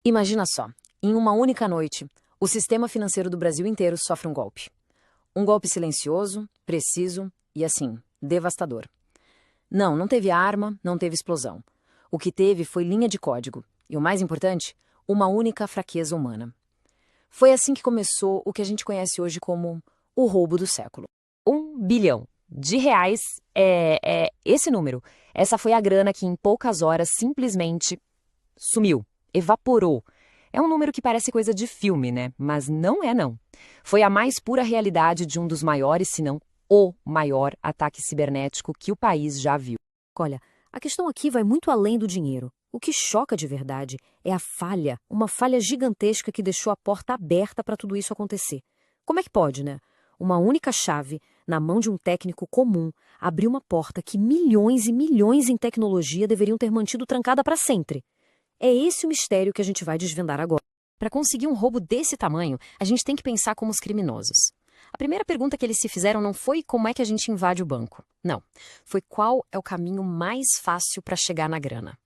Imagina só, em uma única noite, o sistema financeiro do Brasil inteiro sofre um golpe. Um golpe silencioso, preciso e, assim, devastador. Não teve arma, não teve explosão. O que teve foi linha de código e, o mais importante, uma única fraqueza humana. Foi assim que começou o que a gente conhece hoje como o roubo do século. R$ 1 bilhão é esse número. Essa foi a grana que em poucas horas simplesmente sumiu, evaporou. É um número que parece coisa de filme, né? Mas não é, não. Foi a mais pura realidade de um dos maiores, se não o maior ataque cibernético que o país já viu. Olha, a questão aqui vai muito além do dinheiro. O que choca de verdade é a falha, uma falha gigantesca que deixou a porta aberta para tudo isso acontecer. Como é que pode, né? Uma única chave, na mão de um técnico comum, abriu uma porta que milhões e milhões em tecnologia deveriam ter mantido trancada para sempre. É esse o mistério que a gente vai desvendar agora. Para conseguir um roubo desse tamanho, a gente tem que pensar como os criminosos. A primeira pergunta que eles se fizeram não foi como é que a gente invade o banco. Não. Foi qual é o caminho mais fácil para chegar na grana.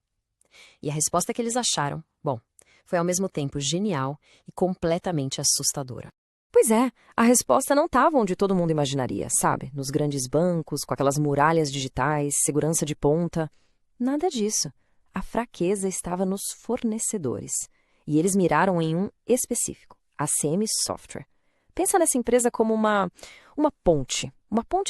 E a resposta que eles acharam, bom, foi ao mesmo tempo genial e completamente assustadora. Pois é, a resposta não estava onde todo mundo imaginaria, sabe? Nos grandes bancos, com aquelas muralhas digitais, segurança de ponta. Nada disso. A fraqueza estava nos fornecedores. E eles miraram em um específico, a CM Software. Pensa nessa empresa como uma ponte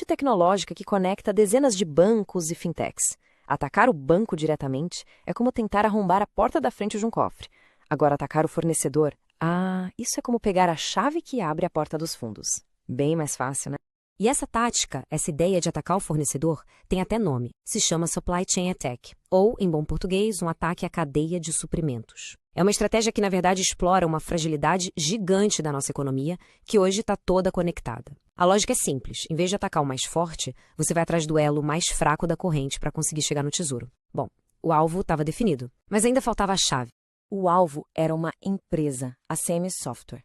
tecnológica que conecta dezenas de bancos e fintechs. Atacar o banco diretamente é como tentar arrombar a porta da frente de um cofre. Agora, atacar o fornecedor, isso é como pegar a chave que abre a porta dos fundos. Bem mais fácil, né? E essa tática, essa ideia de atacar o fornecedor, tem até nome. Se chama Supply Chain Attack, ou, em bom português, um ataque à cadeia de suprimentos. É uma estratégia que, na verdade, explora uma fragilidade gigante da nossa economia, que hoje está toda conectada. A lógica é simples. Em vez de atacar o mais forte, você vai atrás do elo mais fraco da corrente para conseguir chegar no tesouro. Bom, o alvo estava definido, mas ainda faltava a chave. O alvo era uma empresa, a CM Software.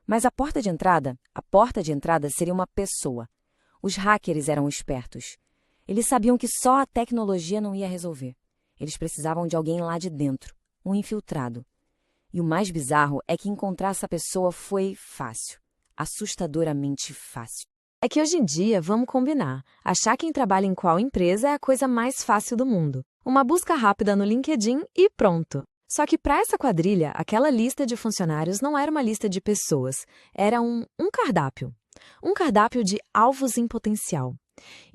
Mas a porta de entrada seria uma pessoa. Os hackers eram espertos. Eles sabiam que só a tecnologia não ia resolver. Eles precisavam de alguém lá de dentro, um infiltrado. E o mais bizarro é que encontrar essa pessoa foi fácil, assustadoramente fácil. É que hoje em dia, vamos combinar, achar quem trabalha em qual empresa é a coisa mais fácil do mundo. Uma busca rápida no LinkedIn e pronto. Só que para essa quadrilha, aquela lista de funcionários não era uma lista de pessoas, era um cardápio. Um cardápio de alvos em potencial.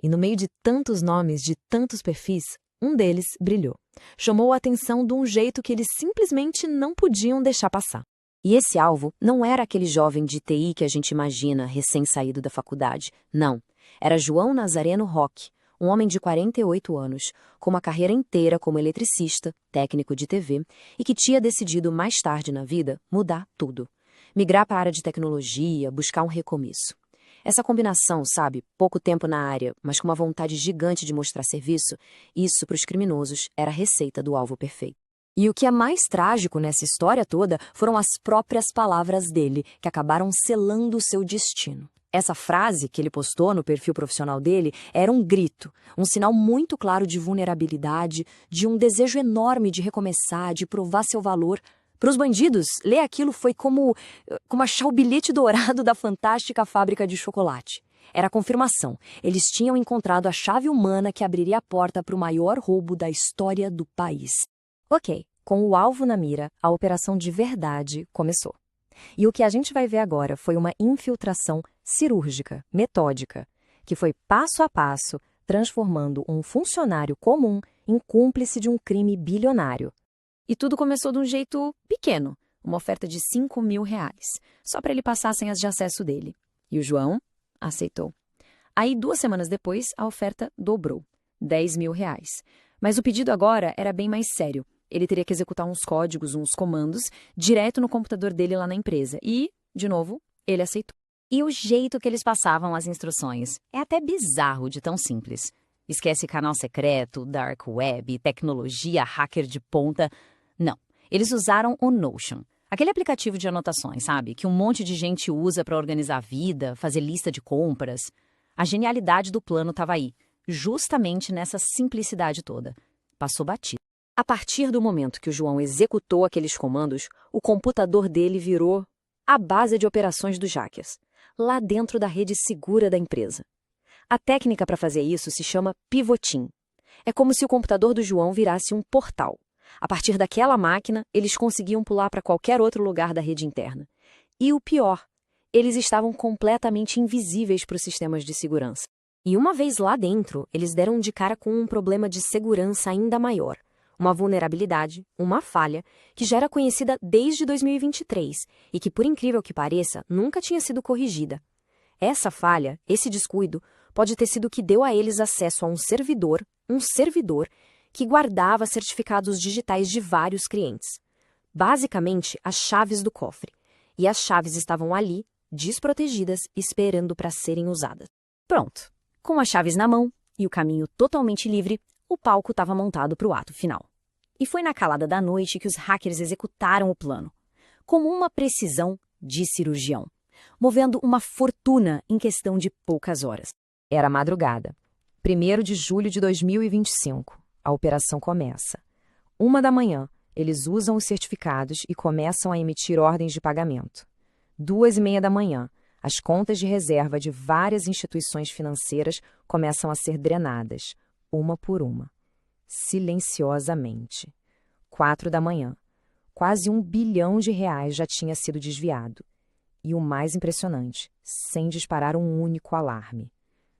E no meio de tantos nomes, de tantos perfis, um deles brilhou. Chamou a atenção de um jeito que eles simplesmente não podiam deixar passar. E esse alvo não era aquele jovem de TI que a gente imagina, recém-saído da faculdade. Não. Era João Nazareno Roque, um homem de 48 anos, com uma carreira inteira como eletricista, técnico de TV, e que tinha decidido mais tarde na vida mudar tudo. Migrar para a área de tecnologia, buscar um recomeço. Essa combinação, sabe, pouco tempo na área, mas com uma vontade gigante de mostrar serviço, isso para os criminosos era a receita do alvo perfeito. E o que é mais trágico nessa história toda foram as próprias palavras dele, que acabaram selando o seu destino. Essa frase que ele postou no perfil profissional dele era um grito, um sinal muito claro de vulnerabilidade, de um desejo enorme de recomeçar, de provar seu valor. Para os bandidos, ler aquilo foi como achar o bilhete dourado da fantástica fábrica de chocolate. Era a confirmação. Eles tinham encontrado a chave humana que abriria a porta para o maior roubo da história do país. Ok, com o alvo na mira, a operação de verdade começou. E o que a gente vai ver agora foi uma infiltração cirúrgica, metódica, que foi passo a passo transformando um funcionário comum em cúmplice de um crime bilionário. E tudo começou de um jeito pequeno, uma oferta de R$ 5.000, só para ele passar as senhas de acesso dele. E o João aceitou. Aí, 2 semanas depois, a oferta dobrou, R$ 10.000. Mas o pedido agora era bem mais sério. Ele teria que executar uns códigos, uns comandos, direto no computador dele lá na empresa. E, de novo, ele aceitou. E o jeito que eles passavam as instruções é até bizarro de tão simples. Esquece canal secreto, dark web, tecnologia, hacker de ponta. Não, eles usaram o Notion. Aquele aplicativo de anotações, sabe? Que um monte de gente usa para organizar a vida, fazer lista de compras. A genialidade do plano estava aí, justamente nessa simplicidade toda. Passou batido. A partir do momento que o João executou aqueles comandos, o computador dele virou a base de operações dos hackers, lá dentro da rede segura da empresa. A técnica para fazer isso se chama pivoting. É como se o computador do João virasse um portal. A partir daquela máquina, eles conseguiam pular para qualquer outro lugar da rede interna. E o pior, eles estavam completamente invisíveis para os sistemas de segurança. E uma vez lá dentro, eles deram de cara com um problema de segurança ainda maior. Uma vulnerabilidade, uma falha, que já era conhecida desde 2023 e que, por incrível que pareça, nunca tinha sido corrigida. Essa falha, esse descuido, pode ter sido o que deu a eles acesso a um servidor que guardava certificados digitais de vários clientes. Basicamente, as chaves do cofre. E as chaves estavam ali, desprotegidas, esperando para serem usadas. Pronto. Com as chaves na mão e o caminho totalmente livre, o palco estava montado para o ato final. E foi na calada da noite que os hackers executaram o plano, com uma precisão de cirurgião, movendo uma fortuna em questão de poucas horas. Era madrugada. 1º de julho de 2025. A operação começa. 1h, eles usam os certificados e começam a emitir ordens de pagamento. 2h30, as contas de reserva de várias instituições financeiras começam a ser drenadas, uma por uma, silenciosamente. 4h, quase R$1 bilhão já tinha sido desviado. E o mais impressionante, sem disparar um único alarme.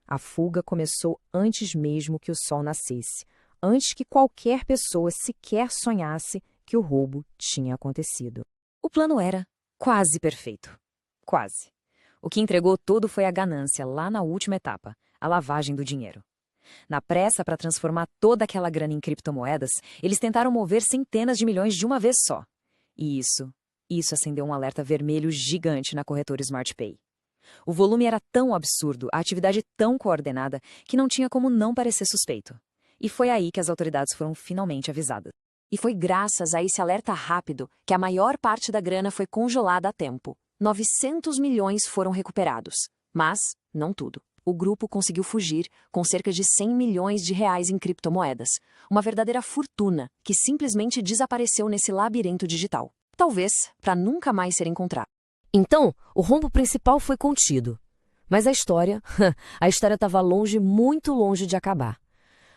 A fuga começou antes mesmo que o sol nascesse, antes que qualquer pessoa sequer sonhasse que o roubo tinha acontecido. O plano era quase perfeito. Quase. O que entregou tudo foi a ganância lá na última etapa, a lavagem do dinheiro. Na pressa para transformar toda aquela grana em criptomoedas, eles tentaram mover centenas de milhões de uma vez só. E isso acendeu um alerta vermelho gigante na corretora SmartPay. O volume era tão absurdo, a atividade tão coordenada, que não tinha como não parecer suspeito. E foi aí que as autoridades foram finalmente avisadas. E foi graças a esse alerta rápido que a maior parte da grana foi congelada a tempo. 900 milhões foram recuperados. Mas, não tudo. O grupo conseguiu fugir com cerca de R$100 milhões em criptomoedas. Uma verdadeira fortuna que simplesmente desapareceu nesse labirinto digital. Talvez para nunca mais ser encontrado. Então, o rombo principal foi contido. Mas a história estava longe, muito longe de acabar.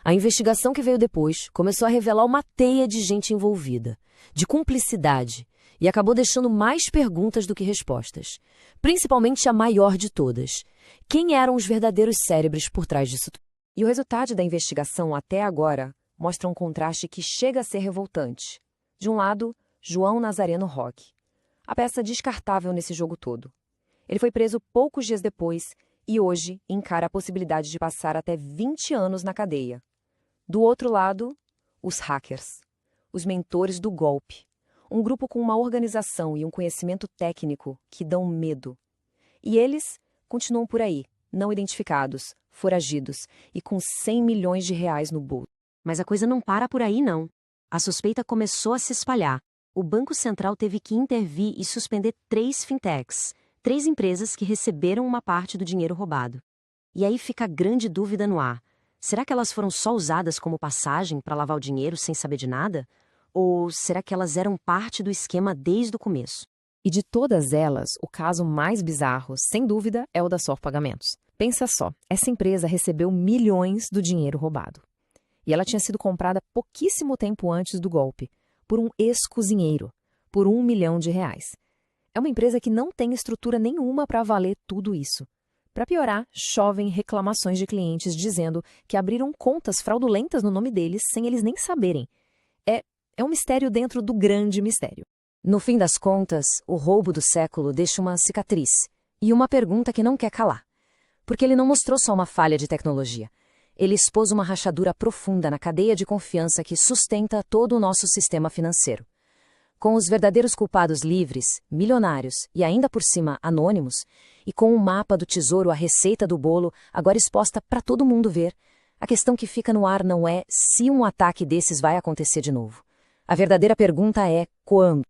A investigação que veio depois começou a revelar uma teia de gente envolvida, de cumplicidade, e acabou deixando mais perguntas do que respostas. Principalmente a maior de todas. Quem eram os verdadeiros cérebros por trás disso tudo? E o resultado da investigação até agora mostra um contraste que chega a ser revoltante. De um lado, João Nazareno Roque, a peça descartável nesse jogo todo. Ele foi preso poucos dias depois e hoje encara a possibilidade de passar até 20 anos na cadeia. Do outro lado, os hackers, os mentores do golpe, um grupo com uma organização e um conhecimento técnico que dão medo. E eles continuam por aí, não identificados, foragidos e com R$100 milhões no bolso. Mas a coisa não para por aí, não. A suspeita começou a se espalhar. O Banco Central teve que intervir e suspender 3 fintechs, 3 empresas que receberam uma parte do dinheiro roubado. E aí fica a grande dúvida no ar. Será que elas foram só usadas como passagem para lavar o dinheiro sem saber de nada? Ou será que elas eram parte do esquema desde o começo? E de todas elas, o caso mais bizarro, sem dúvida, é o da SOR Pagamentos. Pensa só, essa empresa recebeu milhões do dinheiro roubado. E ela tinha sido comprada pouquíssimo tempo antes do golpe, por um ex-cozinheiro, por R$1 milhão. É uma empresa que não tem estrutura nenhuma para valer tudo isso. Para piorar, chovem reclamações de clientes dizendo que abriram contas fraudulentas no nome deles sem eles nem saberem. É um mistério dentro do grande mistério. No fim das contas, o roubo do século deixa uma cicatriz e uma pergunta que não quer calar. Porque ele não mostrou só uma falha de tecnologia. Ele expôs uma rachadura profunda na cadeia de confiança que sustenta todo o nosso sistema financeiro. Com os verdadeiros culpados livres, milionários e ainda por cima anônimos, e com o mapa do tesouro, a receita do bolo, agora exposta para todo mundo ver, a questão que fica no ar não é se um ataque desses vai acontecer de novo. A verdadeira pergunta é quando.